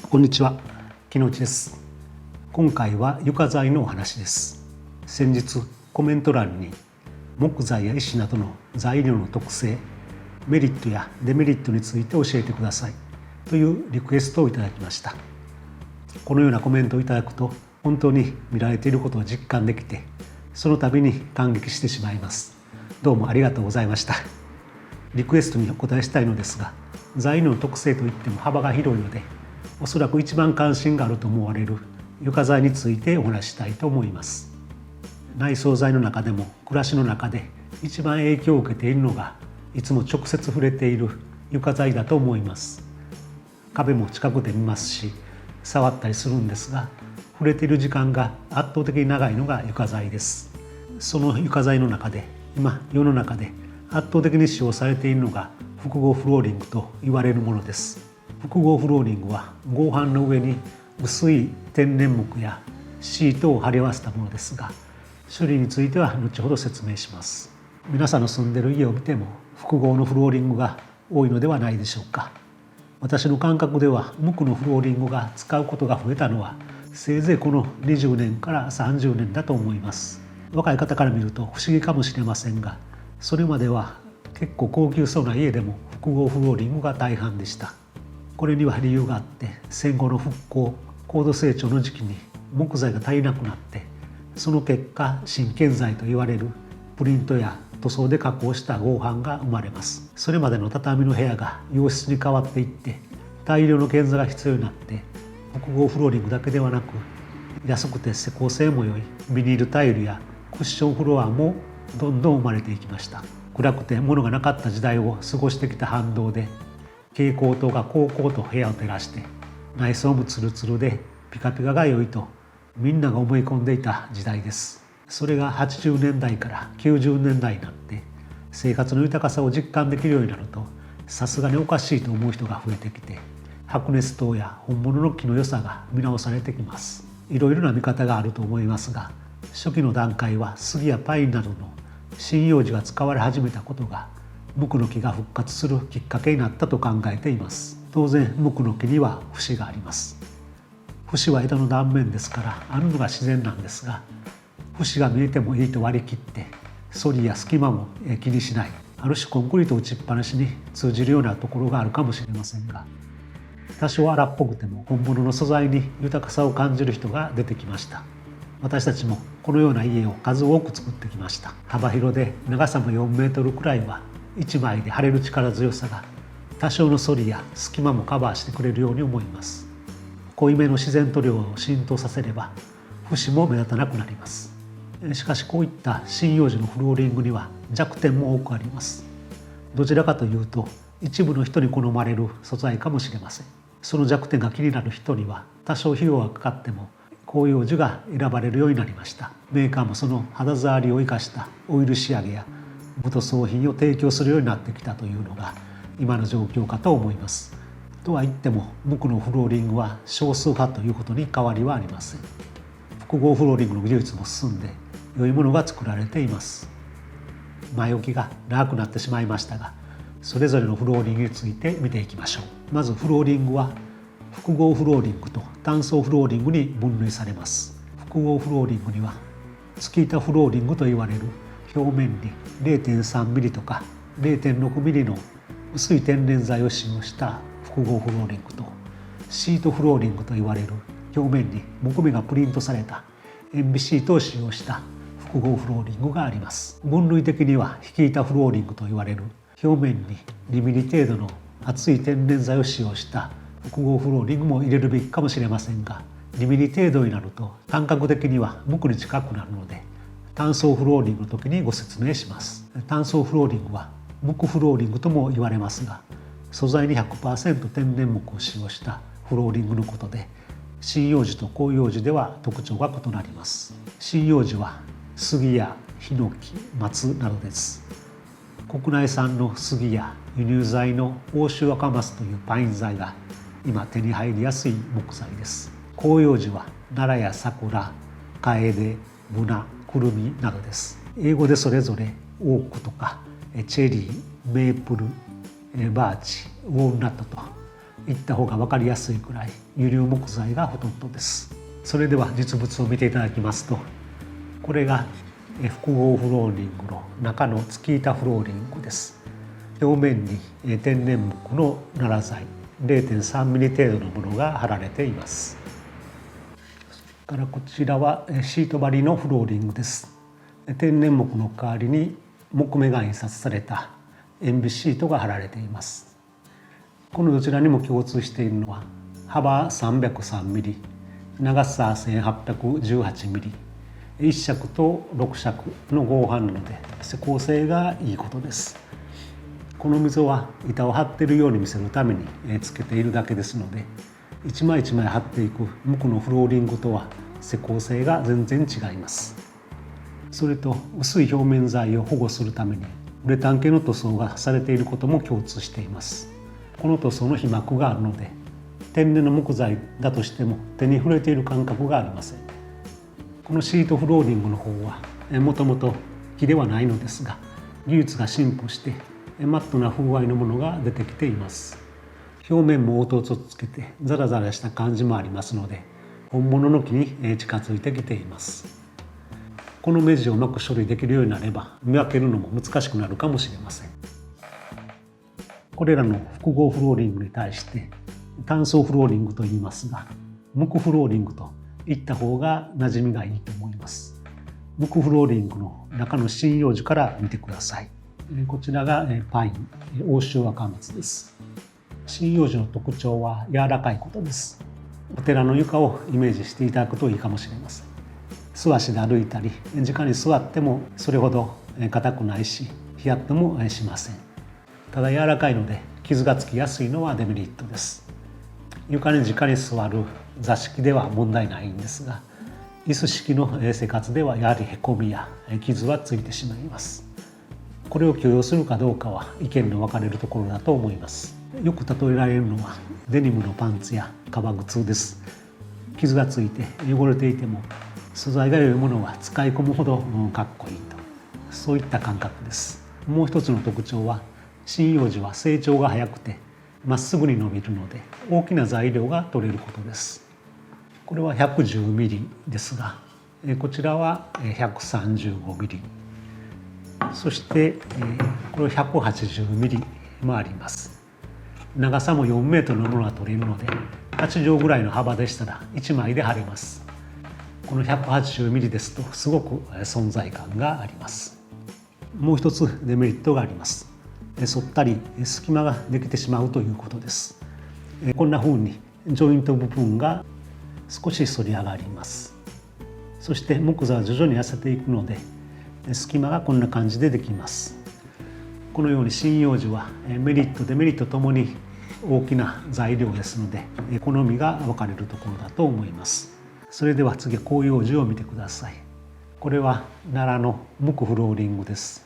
こんにちは、木之内です。今回は床材のお話です。先日コメント欄に木材や石などの材料の特性、メリットやデメリットについて教えてくださいというリクエストをいただきました。このようなコメントをいただくと本当に見られていることを実感できて、その度に感激してしまいます。どうもありがとうございました。リクエストにお答えしたいのですが、材料の特性といっても幅が広いので、おそらく一番関心があると思われる床材についてお話したいと思います。内装材の中でも暮らしの中で一番影響を受けているのが、いつも直接触れている床材だと思います。壁も近くで見ますし、触ったりするんですが、触れている時間が圧倒的に長いのが床材です。その床材の中で今世の中で圧倒的に使用されているのが複合フローリングと言われるものです。複合フローリングは合板の上に薄い天然木やシートを貼り合わせたものですが、種類については後ほど説明します。皆さんの住んでいる家を見ても複合のフローリングが多いのではないでしょうか。私の感覚では木のフローリングが使うことが増えたのはせいぜいこの20年から30年だと思います。若い方から見ると不思議かもしれませんが、それまでは結構高級そうな家でも複合フローリングが大半でした。これには理由があって、戦後の復興高度成長の時期に木材が足りなくなって、その結果新建材と言われるプリントや塗装で加工した合板が生まれます。それまでの畳の部屋が洋室に変わっていって、大量の建材が必要になって、複合フローリングだけではなく、安くて施工性も良いビニールタイルやクッションフロアもどんどん生まれていきました。暗くて物がなかった時代を過ごしてきた反動で、蛍光灯がこうこうと部屋を照らして、内装もツルツルでピカピカが良いとみんなが思い込んでいた時代です。それが80年代から90年代になって生活の豊かさを実感できるようになると、さすがにおかしいと思う人が増えてきて、白熱灯や本物の木の良さが見直されてきます。いろいろな見方があると思いますが、初期の段階は杉やパインなどの針葉樹が使われ始めたことが木の木が復活するきっかけになったと考えています。当然木の木には節があります。節は枝の断面ですからあるのが自然なんですが、節が見えてもいいと割り切って反りや隙間も気にしない、ある種コンクリート打ちっぱなしに通じるようなところがあるかもしれませんが、多少荒っぽくても本物の素材に豊かさを感じる人が出てきました。私たちもこのような家を数多く作ってきました。幅広で長さも4メートルくらいは1枚で貼れる力強さが多少の反りや隙間もカバーしてくれるように思います。濃いめの自然塗料を浸透させれば節も目立たなくなります。しかしこういった針葉樹のフローリングには弱点も多くあります。どちらかというと一部の人に好まれる素材かもしれません。その弱点が気になる人には多少費用がかかっても広葉樹が選ばれるようになりました。メーカーもその肌触りを生かしたオイル仕上げや無塗装品を提供するようになってきたというのが今の状況かと思います。とは言っても木のフローリングは少数派ということに変わりはありません。複合フローリングの技術も進んで良いものが作られています。前置きが長くなってしまいましたが、それぞれのフローリングについて見ていきましょう。まずフローリングは複合フローリングと単層フローリングに分類されます。複合フローリングにはツキ板フローリングと言われる表面に 0.3 ミリとか 0.6 ミリの薄い天然材を使用した複合フローリングと、シートフローリングと言われる表面に木目がプリントされた塩ビシートを使用した複合フローリングがあります。分類的には引き板フローリングと言われる表面に2ミリ程度の厚い天然材を使用した複合フローリングも入れるべきかもしれませんが、2ミリ程度になると感覚的には木に近くなるので、単層フローリングの時にご説明します。単層フローリングは木フローリングとも言われますが、素材に 100% 天然木を使用したフローリングのことで、針葉樹と広葉樹では特徴が異なります。針葉樹は杉やヒノキ、松などです。国内産の杉や輸入材の欧州赤松というパイン材が今手に入りやすい木材です。広葉樹は奈良や桜、カエデ、ブナ、クルミなどです。英語でそれぞれオークとかチェリー、メープル、バーチ、ウォールナットと言った方が分かりやすいくらい輸入木材がほとんどです。それでは実物を見ていただきますと、これが複合フローリングの中のツキータフローリングです。表面に天然木の奈良材 0.3 ミリ程度のものが貼られています。からこちらはシート張りのフローリングです。天然木の代わりに木目が印刷された塩ビシートが貼られています。このどちらにも共通しているのは幅303ミリ、長さ1818ミリ、1尺と6尺の合板なので施工性がいいことです。この溝は板を張っているように見せるためにつけているだけですので、一枚一枚張っていく木のフローリングとは施工性が全然違います。それと薄い表面材を保護するためにウレタン系の塗装がされていることも共通しています。この塗装の被膜があるので、天然の木材だとしても手に触れている感覚がありません。このシートフローリングの方はもともと木ではないのですが、技術が進歩してマットな風合いのものが出てきています。表面も凹凸をつけてザラザラした感じもありますので、本物の木に近づいてきています。この目地をうまく処理できるようになれば見分けるのも難しくなるかもしれません。これらの複合フローリングに対して単層フローリングと言いますが、木フローリングと言った方が馴染みがいいと思います。木フローリングの中の針葉樹から見てください。こちらがパイン、欧州赤松です。針葉樹の特徴は柔らかいことです。お寺の床をイメージしていただくといいかもしれません。素足で歩いたり直に座ってもそれほど硬くないし、ヒヤッともしません。ただ柔らかいので傷がつきやすいのはデメリットです。床に直に座る座敷では問題ないんですが、椅子式の生活ではやはりへこみや傷はついてしまいます。これを許容するかどうかは意見の分かれるところだと思います。よく例えられるのはデニムのパンツや革靴です。傷がついて汚れていても素材が良いものは使い込むほどかっこいいと、そういった感覚です。もう一つの特徴は針葉樹は成長が早くてまっすぐに伸びるので大きな材料が取れることです。これは110ミリですが、こちらは135ミリ、そしてこれは180ミリもあります。長さも4メートルのものが取れるので8畳ぐらいの幅でしたら1枚で貼れます。この180ミリですとすごく存在感があります。もう一つデメリットがあります。反ったり隙間ができてしまうということです。こんな風にジョイント部分が少し反り上がります。そして木材は徐々に痩せていくので隙間がこんな感じでできます。このように針葉樹はメリットデメリットともに大きな材料ですので好みが分かれるところだと思います。それでは次は広葉樹を見てください。これは奈良の木フローリングです。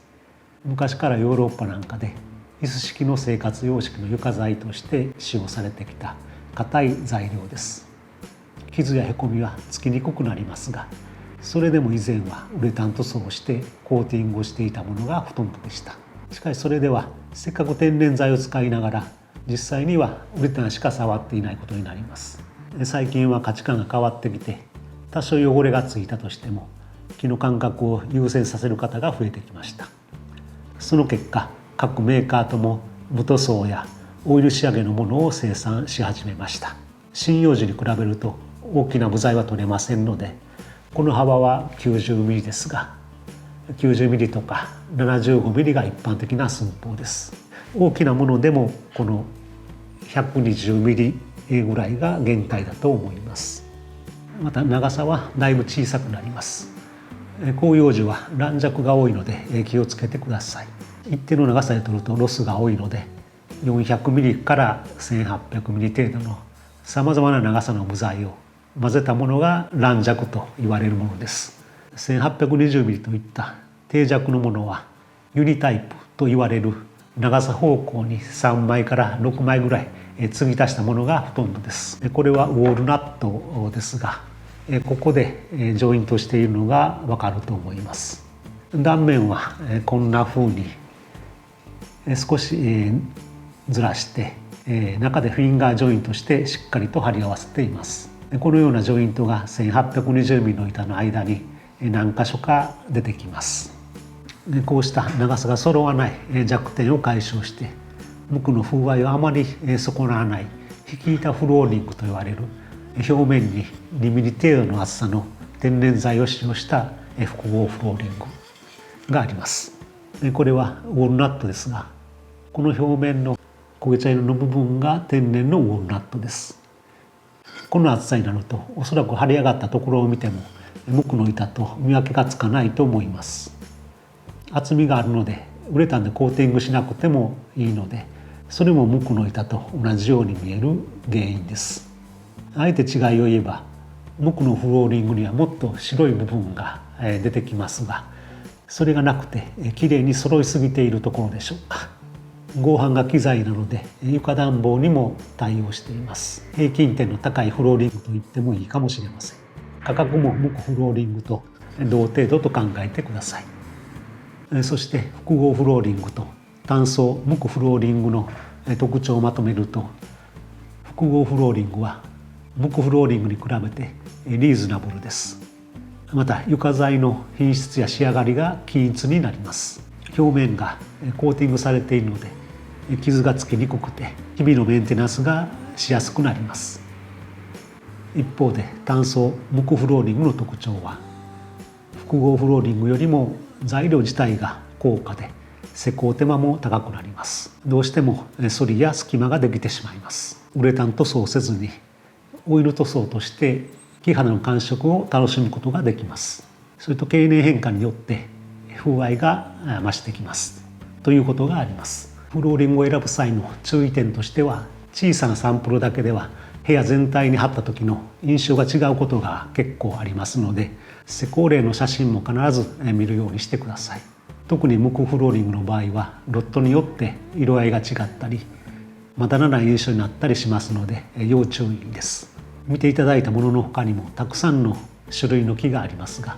昔からヨーロッパなんかで椅子式の生活様式の床材として使用されてきた硬い材料です。傷やへこみはつきにくくなりますが、それでも以前はウレタン塗装をしてコーティングをしていたものがほとんどでした。しかしそれではせっかく天然材を使いながら実際にはウレタンしか触っていないことになります。最近は価値観が変わってきて、多少汚れがついたとしても木の感覚を優先させる方が増えてきました。その結果、各メーカーとも無塗装やオイル仕上げのものを生産し始めました。針葉樹に比べると大きな部材は取れませんので、この幅は90ミリですが、90ミリとか75ミリが一般的な寸法です。大きなものでもこの120ミリぐらいが限界だと思います。また長さはだいぶ小さくなります。広葉樹は軟弱が多いので気をつけてください。一定の長さで取るとロスが多いので、400ミリから1800ミリ程度のさまざまな長さの部材を混ぜたものが軟弱と言われるものです。1820ミリといった低弱のものはユニタイプと言われる長さ方向に3枚から6枚ぐらい継ぎ足したものがほとんどです。これはウォールナットですが、ここでジョイントしているのがわかると思います。断面はこんな風に少しずらして中でフィンガージョイントしてしっかりと貼り合わせています。このようなジョイントが 1820mm の板の間に何箇所か出てきます。こうした長さが揃わない弱点を解消して無垢の風合いをあまり損なわない引き板フローリングといわれる表面に2ミリ程度の厚さの天然材を使用した複合フローリングがあります。これはウォールナットですが、この表面の焦げ茶色の部分が天然のウォールナットです。この厚さになるとおそらく張り上がったところを見ても無垢の板と見分けがつかないと思います。厚みがあるのでウレタンでコーティングしなくてもいいので、それも無垢の板と同じように見える原因です。あえて違いを言えば、無垢のフローリングにはもっと白い部分が出てきますが、それがなくてきれいに揃いすぎているところでしょうか。合板が機材なので床暖房にも対応しています。平均点の高いフローリングと言ってもいいかもしれません。価格も無垢フローリングと同程度と考えてください。そして複合フローリングと単層無垢フローリングの特徴をまとめると、複合フローリングは無垢フローリングに比べてリーズナブルです。また床材の品質や仕上がりが均一になります。表面がコーティングされているので傷がつきにくくて日々のメンテナンスがしやすくなります。一方で単層無垢フローリングの特徴は複合フローリングよりも材料自体が高価で施工手間も高くなります。どうしても反りや隙間ができてしまいます。ウレタン塗装せずにオイル塗装として木肌の感触を楽しむことができます。それと経年変化によって風合いが増してきますということがあります。フローリングを選ぶ際の注意点としては、小さなサンプルだけでは部屋全体に貼った時の印象が違うことが結構ありますので、施工例の写真も必ず見るようにしてください。特に無垢フローリングの場合はロットによって色合いが違ったりまだらない印象になったりしますので要注意です。見ていただいたものの他にもたくさんの種類の木がありますが、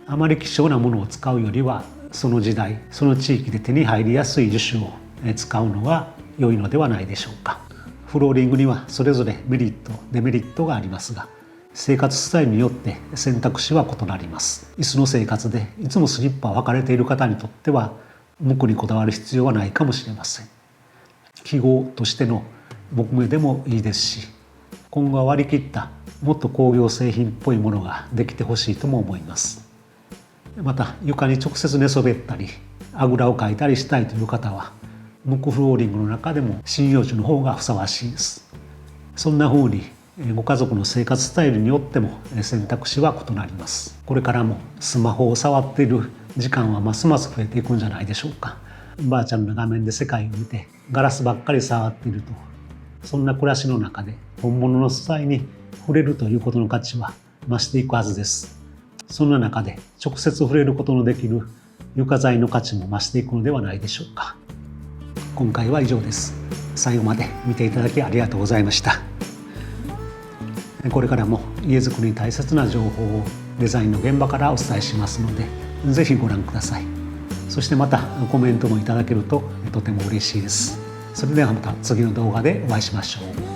あまり希少なものを使うよりはその時代その地域で手に入りやすい樹種を使うのが良いのではないでしょうか。フローリングにはそれぞれメリットデメリットがありますが、生活スタイルによって選択肢は異なります。椅子の生活でいつもスリッパを履かれている方にとっては無垢にこだわる必要はないかもしれません。記号としての木目でもいいですし、今後は割り切ったもっと工業製品っぽいものができてほしいとも思います。また床に直接寝そべったりあぐらをかいたりしたいという方は無垢フローリングの中でも針葉樹の方がふさわしいです。そんな風にご家族の生活スタイルによっても選択肢は異なります。これからもスマホを触っている時間はますます増えていくんじゃないでしょうか。バーチャルな画面で世界を見てガラスばっかり触っていると、そんな暮らしの中で本物の素材に触れるということの価値は増していくはずです。そんな中で直接触れることのできる床材の価値も増していくのではないでしょうか。今回は以上です。最後まで見ていただきありがとうございました。これからも家づくりに大切な情報をデザインの現場からお伝えしますので、ぜひご覧ください。そしてまたコメントもいただけるととても嬉しいです。それではまた次の動画でお会いしましょう。